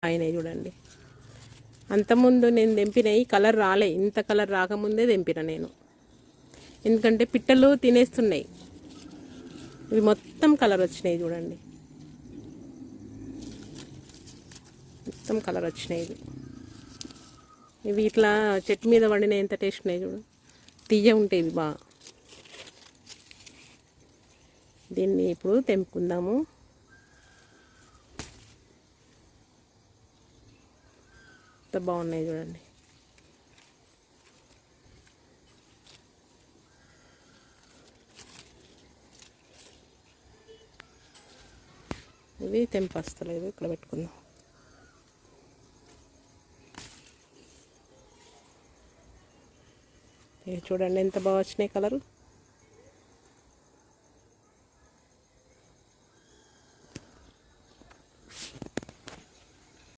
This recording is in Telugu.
అయినాయి చూడండి. అంతకుముందు నేను తెంపినవి కలర్ రాలే, ఇంత కలర్ రాకముందే తెంపిన నేను, ఎందుకంటే పిట్టలు తినేస్తున్నాయి. ఇవి మొత్తం కలర్ వచ్చినాయి చూడండి, మొత్తం కలర్ వచ్చినాయి. ఇవి ఇట్లా చెట్టు మీద వండిన ఎంత టేస్ట్ ఉన్నాయి చూడు, తీయ ఉంటాయి ఇవి బాగా. దీన్ని ఇప్పుడు తెంపుకుందాము. ఎంత బాగున్నాయి చూడండి. ఇది తెంపస్తలేదు, ఇక్కడ పెట్టుకుందాం. చూడండి ఎంత బాగా వచ్చినాయి కలరు.